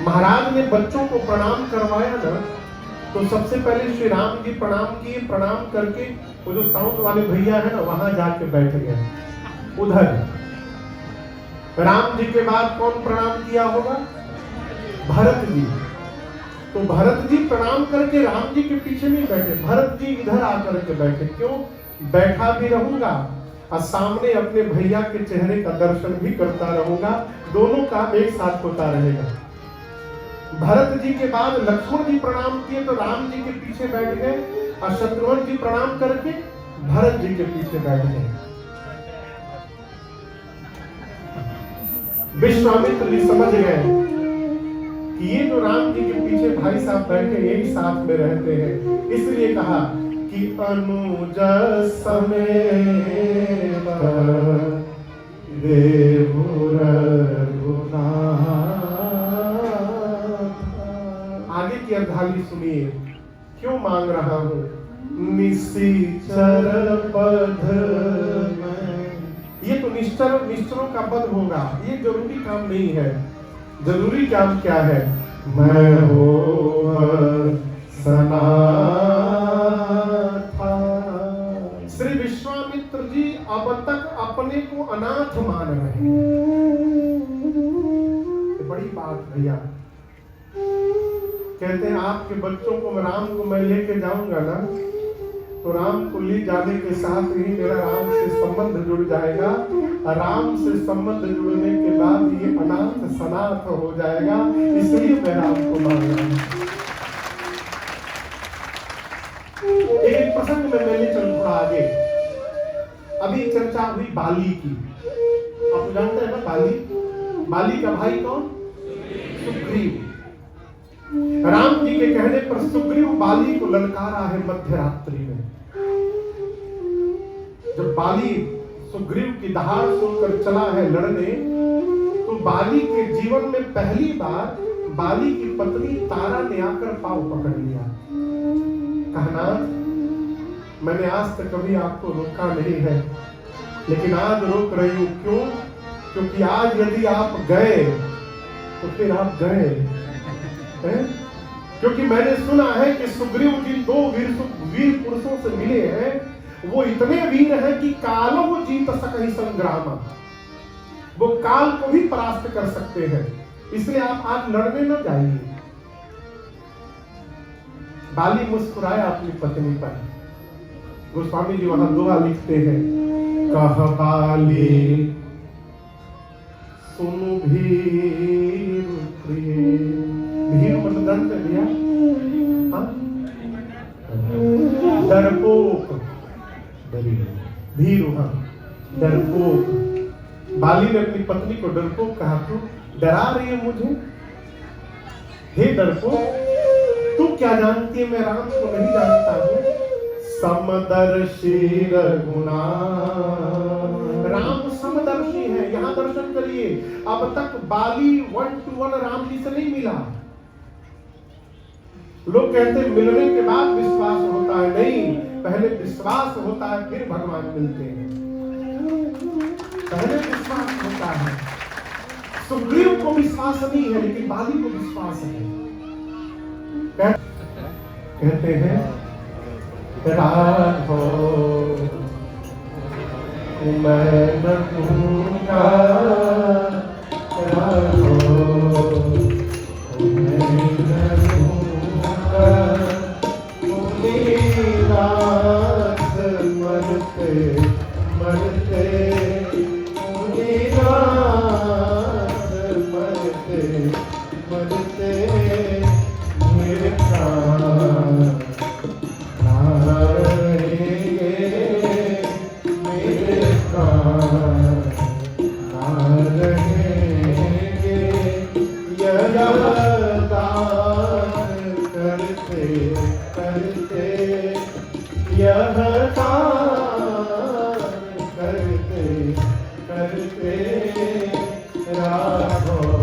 महाराज ने बच्चों को प्रणाम करवाया ना, तो सबसे पहले श्री राम जी प्रणाम किए, प्रणाम करके वो जो साउंड वाले भैया है ना वहां जाके बैठ गए उधर। राम जी के बाद कौन प्रणाम किया होगा? भरत जी। तो भरत जी प्रणाम करके राम जी के पीछे नहीं बैठे, भरत जी इधर आकर के बैठे। क्यों? बैठा भी रहूंगा और सामने अपने भैया के चेहरे का दर्शन भी करता रहूंगा, दोनों काम एक साथ होता रहेगा। भरत जी के बाद लक्ष्मण जी प्रणाम किए तो राम जी के पीछे बैठ गए, और शत्रुघ्न जी प्रणाम करके भरत जी के पीछे बैठ गए। विश्वामित्र जी समझ गए कि ये जो राम जी के पीछे भाई साहब बैठे यही साथ में रहते हैं, इसलिए कहा कि अनुज समेत देवुर आगे की अर्धाली सुनिए, क्यों मांग रहा हूं? निश्चर पद में, ये तो निश्चरों का पद होगा, ये जरूरी काम नहीं है। जरूरी काम क्या है? मैं हो सनाथा। श्री विश्वामित्र जी अब तक अपने को अनाथ मान रहे हैं। ये बड़ी बात भैया। कहते हैं आपके बच्चों को राम को मैं लेके जाऊंगा ना, तो राम को ले जाने के साथ ही मेरा राम से संबंध जुड़ जाएगा, और राम से संबंध जुड़ने के बाद ये अनाथ सनाथ हो जाएगा, इसलिए मैं राम को मान रहा हूं। एक प्रसंग में मैंने चल थोड़ा आगे, अभी चर्चा हुई बाली की। आप जानते हैं ना बाली का भाई कौन? सुग्रीव। राम जी के कहने पर सुग्रीव बाली को ललकारा है मध्य रात्रि में। जब बाली सुग्रीव की दहाड़ सुनकर चला है लड़ने, तो बाली के जीवन में पहली बार बाली की पत्नी तारा ने आकर पांव पकड़ लिया। कहना, मैंने आज तक कभी आपको रोका नहीं है, लेकिन आज रोक रही हूं। क्यों? क्योंकि आज यदि आप गए तो फिर आप गए। क्योंकि मैंने सुना है कि सुग्रीव जी दो वीर पुरुषों से मिले हैं, वो इतने वीर हैं कि कालो जीत सकहि संग्राम, वो काल को भी परास्त कर सकते हैं, इसलिए आप आज लड़ने न जाइए। बाली मुस्कुराया अपनी पत्नी पर। गोस्वामी जी वहां दोहा लिखते हैं, कह बाली सुनु भीर प्रिय। भीर मतलब दंत दिया, डरपोक, भीरू, हाँ डरपोक। बाली ने अपनी पत्नी को डरपोक कहा। तू डरा रही है मुझे? हे डरपोक, तू क्या जानती है मैं राम को नहीं जानता हूं। समदर्शी रघुना, राम समदर्शी है, यहां दर्शन करिए। अब तक बाली 1 to 1 राम जी से नहीं मिला। लोग कहते हैं मिलने के बाद विश्वास होता है, नहीं, पहले विश्वास होता है फिर भगवान मिलते हैं। पहले विश्वास होता है। सुग्रीव को विश्वास नहीं है, लेकिन बाली को विश्वास है। कहते हैं राघो मैं न दूंगा, राघो मैं न दूंगा, रात मरते मरते रात मरते मरते मेरे प्राण ना रहेंगे, मेरे प्राण ना रहेंगे। यह दान करते करते, यह दान करते करते राघो